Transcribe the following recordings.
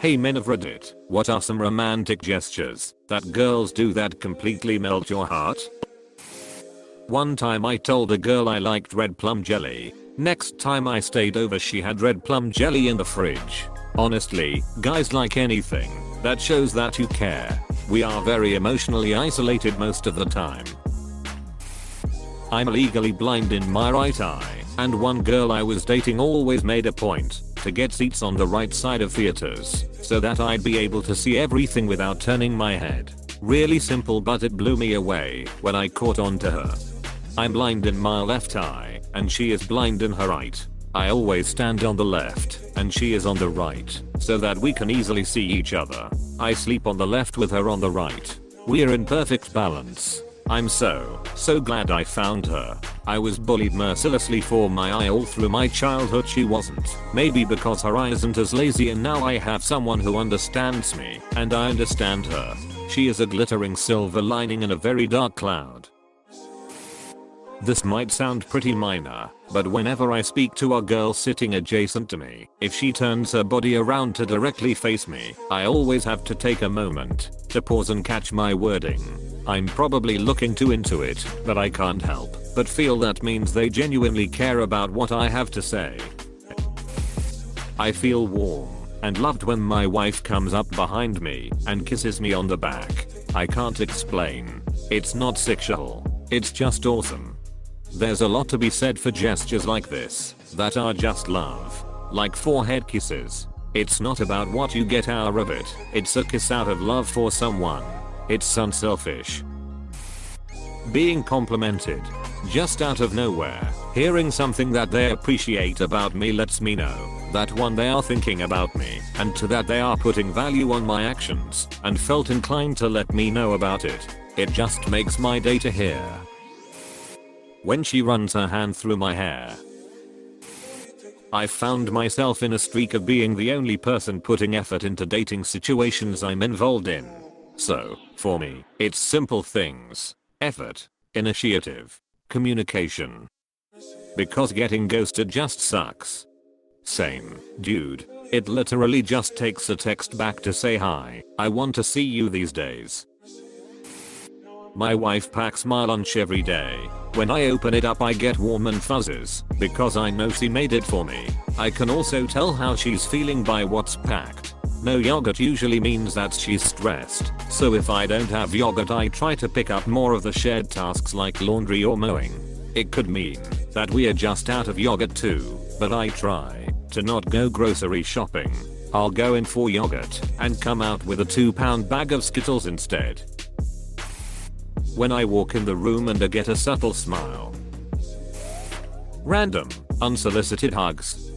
Hey men of Reddit, what are some romantic gestures that girls do that completely melt your heart? One time I told a girl I liked red plum jelly. Next time I stayed over she had red plum jelly in the fridge. Honestly, guys like anything that shows that you care. We are very emotionally isolated most of the time. I'm legally blind in my right eye, and one girl I was dating always made a point to get seats on the right side of theaters so that I'd be able to see everything without turning my head. Really simple, but it blew me away when I caught on to her. I'm blind in my left eye and she is blind in her right. I always stand on the left and she is on the right so that we can easily see each other. I sleep on the left with her on the right. We're in perfect balance. I'm so glad I found her. I was bullied mercilessly for my eye all through my childhood. She wasn't. Maybe because her eye isn't as lazy, and now I have someone who understands me and I understand her. She is a glittering silver lining in a very dark cloud. This might sound pretty minor, but whenever I speak to a girl sitting adjacent to me, if she turns her body around to directly face me, I always have to take a moment to pause and catch my wording. I'm probably looking too into it, but I can't help but feel that means they genuinely care about what I have to say. I feel warm and loved when my wife comes up behind me and kisses me on the back. I can't explain. It's not sexual. It's just awesome. There's a lot to be said for gestures like this that are just love. Like forehead kisses. It's not about what you get out of it. It's a kiss out of love for someone. It's unselfish. Being complimented just out of nowhere. Hearing something that they appreciate about me lets me know that one, they are thinking about me, and two, that they are putting value on my actions and felt inclined to let me know about it. It just makes my day to hear. When she runs her hand through my hair. I found myself in a streak of being the only person putting effort into dating situations I'm involved in. So, for me, it's simple things. Effort, initiative, communication. Because getting ghosted just sucks. Same, dude. It literally just takes a text back to say hi, I want to see you these days. My wife packs my lunch every day. When I open it up I get warm and fuzzies because I know she made it for me. I can also tell how she's feeling by what's packed. No yogurt usually means that she's stressed, so if I don't have yogurt I try to pick up more of the shared tasks like laundry or mowing. It could mean that we are just out of yogurt too, but I try to not go grocery shopping. I'll go in for yogurt and come out with a 2-pound bag of Skittles instead. When I walk in the room and I get a subtle smile. Random, unsolicited hugs.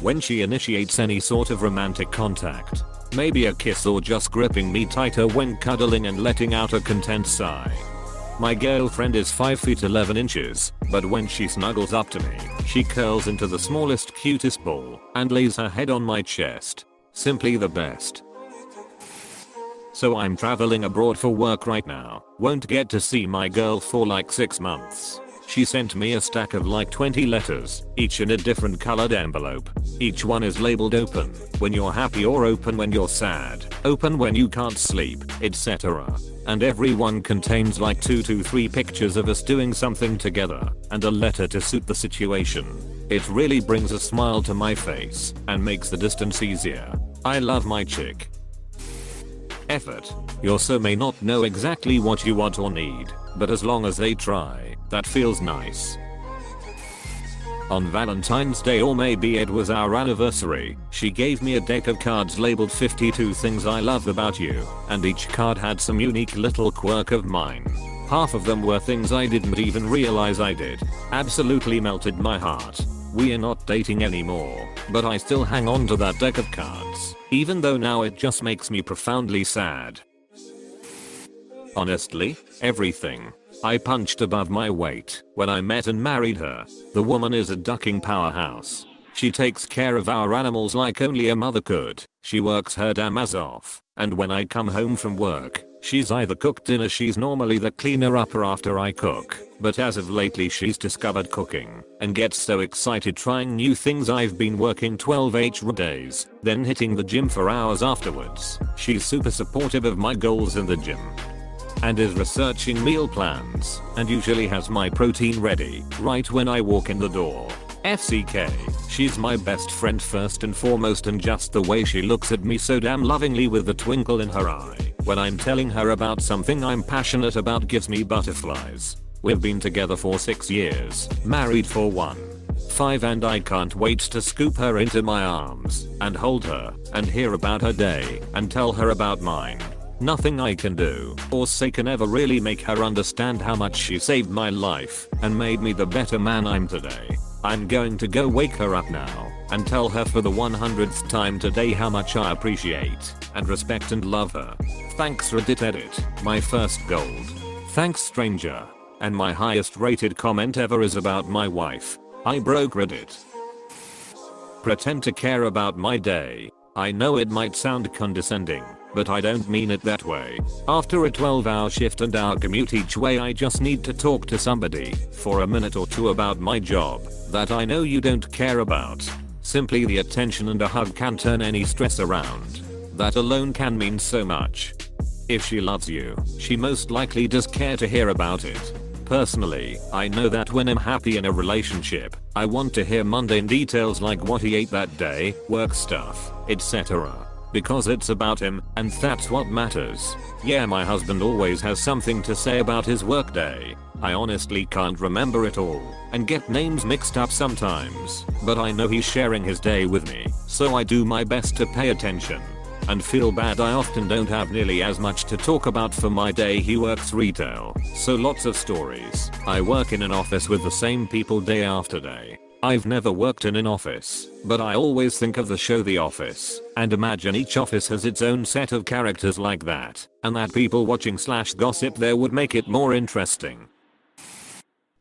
When she initiates any sort of romantic contact. Maybe a kiss or just gripping me tighter when cuddling and letting out a content sigh. My girlfriend is 5 feet 11 inches, but when she snuggles up to me, she curls into the smallest cutest ball and lays her head on my chest. Simply the best. So I'm traveling abroad for work right now. Won't get to see my girl for like 6 months. She sent me a stack of like 20 letters, each in a different colored envelope. Each one is labeled open when you're happy or open when you're sad, open when you can't sleep, etc. And every one contains like 2 to 3 pictures of us doing something together and a letter to suit the situation. It really brings a smile to my face and makes the distance easier. I love my chick. Effort. Your so may not know exactly what you want or need, but as long as they try, that feels nice. On Valentine's Day, or maybe it was our anniversary, she gave me a deck of cards labeled 52 things I love about you, and each card had some unique little quirk of mine. Half of them were things I didn't even realize I did. Absolutely melted my heart. We are not dating anymore, but I still hang on to that deck of cards, even though now it just makes me profoundly sad. Honestly, everything. I punched above my weight when I met and married her. The woman is a ducking powerhouse. She takes care of our animals like only a mother could. She works her damn ass off, and when I come home from work, she's either cooked dinner, she's normally the cleaner upper after I cook, but as of lately she's discovered cooking and gets so excited trying new things. I've been working 12 days, then hitting the gym for hours afterwards. She's super supportive of my goals in the gym and is researching meal plans and usually has my protein ready right when I walk in the door. FCK, she's my best friend first and foremost, and just the way she looks at me so damn lovingly with the twinkle in her eye when I'm telling her about something I'm passionate about gives me butterflies. We've been together for 6 years, married for 5, and I can't wait to scoop her into my arms and hold her and hear about her day and tell her about mine. Nothing I can do or say can ever really make her understand how much she saved my life and made me the better man I'm today. I'm going to go wake her up now and tell her for the 100th time today how much I appreciate and respect and love her. Thanks Reddit edit, my first gold. Thanks stranger. And my highest rated comment ever is about my wife. I broke Reddit. Pretend to care about my day. I know it might sound condescending, but I don't mean it that way. After a 12-hour shift and our commute each way, I just need to talk to somebody for a minute or two about my job that I know you don't care about. Simply the attention and a hug can turn any stress around. That alone can mean so much. If she loves you, she most likely does care to hear about it. Personally, I know that when I'm happy in a relationship, I want to hear mundane details like what he ate that day, work stuff, etc. Because it's about him, and that's what matters. Yeah, my husband always has something to say about his workday. I honestly can't remember it all, and get names mixed up sometimes, but I know he's sharing his day with me, so I do my best to pay attention. And feel bad I often don't have nearly as much to talk about for my day. He works retail, so lots of stories. I work in an office with the same people day after day. I've never worked in an office, but I always think of the show The Office, and imagine each office has its own set of characters like that, and that people watching / gossip there would make it more interesting.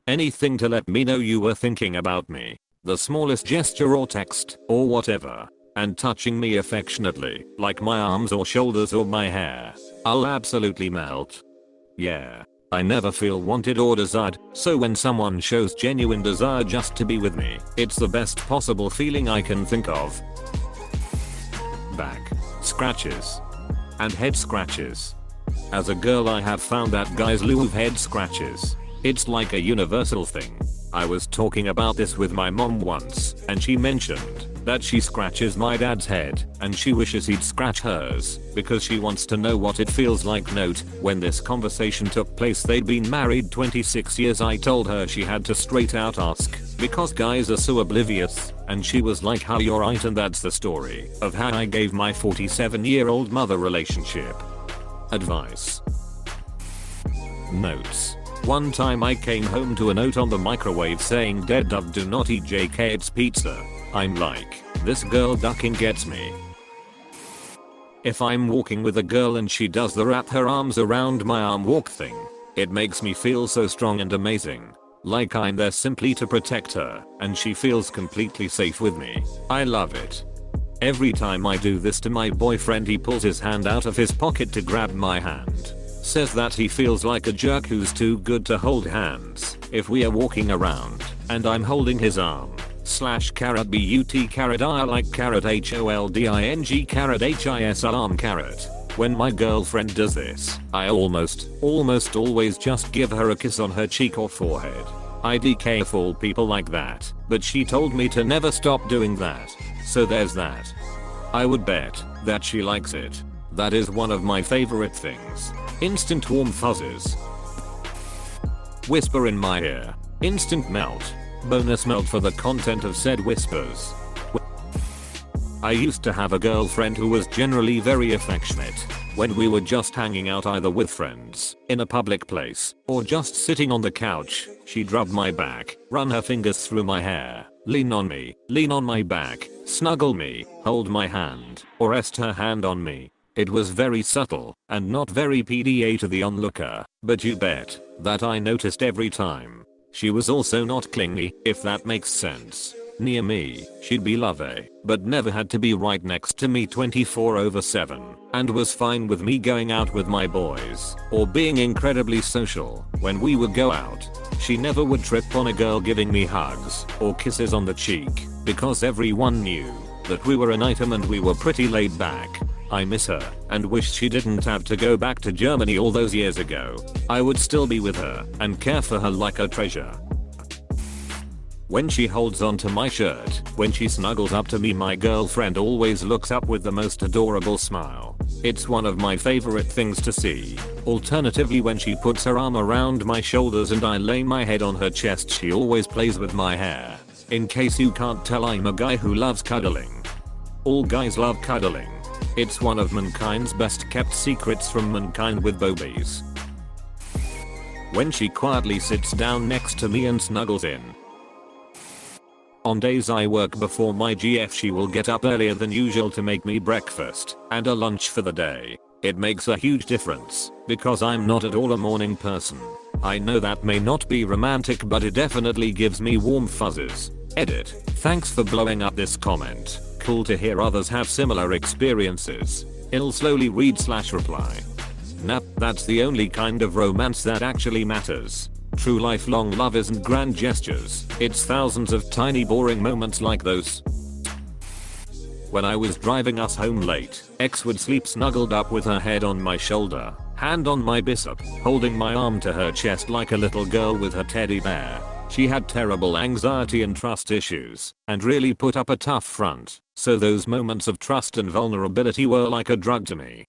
Anything to let me know you were thinking about me. The smallest gesture or text, or whatever. And touching me affectionately, like my arms or shoulders or my hair. I'll absolutely melt. Yeah. I never feel wanted or desired, so when someone shows genuine desire just to be with me, it's the best possible feeling I can think of. Back scratches and head scratches. As a girl, I have found that guys love head scratches. It's like a universal thing. I was talking about this with my mom once, and she mentioned that she scratches my dad's head, and she wishes he'd scratch hers, because she wants to know what it feels like. Note, when this conversation took place they'd been married 26 years. I told her she had to straight out ask, because guys are so oblivious, and she was like, how you're right, and that's the story of how I gave my 47-year-old mother relationship advice. Notes. One time I came home to a note on the microwave saying, dead duck, do not eat JK, it's pizza. I'm like, this girl ducking gets me. If I'm walking with a girl and she does the wrap her arms around my arm walk thing, it makes me feel so strong and amazing. Like I'm there simply to protect her, and she feels completely safe with me. I love it. Every time I do this to my boyfriend, he pulls his hand out of his pocket to grab my hand. Says that he feels like a jerk who's too good to hold hands if we are walking around and I'm holding his arm. /carrot but carrot I like carrot holding carrot his arm carrot. When my girlfriend does this, I almost always just give her a kiss on her cheek or forehead. I DK for people like that, but she told me to never stop doing that. So there's that. I would bet that she likes it. That is one of my favorite things. Instant warm fuzzes. Whisper in my ear. Instant melt. Bonus melt for the content of said whispers. I used to have a girlfriend who was generally very affectionate. When we were just hanging out either with friends, in a public place, or just sitting on the couch, she'd rub my back, run her fingers through my hair, lean on me, lean on my back, snuggle me, hold my hand, or rest her hand on me. It was very subtle, and not very PDA to the onlooker, but you bet that I noticed every time. She was also not clingy, if that makes sense. Near me, she'd be lovey, but never had to be right next to me 24/7, and was fine with me going out with my boys, or being incredibly social when we would go out. She never would trip on a girl giving me hugs or kisses on the cheek because everyone knew that we were an item and we were pretty laid back. I miss her and wish she didn't have to go back to Germany all those years ago. I would still be with her and care for her like a treasure. When she holds onto my shirt, when she snuggles up to me, my girlfriend always looks up with the most adorable smile. It's one of my favorite things to see. Alternatively, when she puts her arm around my shoulders and I lay my head on her chest, she always plays with my hair. In case you can't tell, I'm a guy who loves cuddling. All guys love cuddling. It's one of mankind's best kept secrets from mankind with bobies. When she quietly sits down next to me and snuggles in. On days I work before my GF, she will get up earlier than usual to make me breakfast and a lunch for the day. It makes a huge difference because I'm not at all a morning person. I know that may not be romantic, but it definitely gives me warm fuzzies. Edit. Thanks for blowing up this comment. Cool to hear others have similar experiences. I'll slowly read/reply. Nah, that's the only kind of romance that actually matters. True lifelong love isn't grand gestures, it's thousands of tiny boring moments like those. When I was driving us home late, X would sleep snuggled up with her head on my shoulder, hand on my bicep, holding my arm to her chest like a little girl with her teddy bear. She had terrible anxiety and trust issues, and really put up a tough front, so those moments of trust and vulnerability were like a drug to me.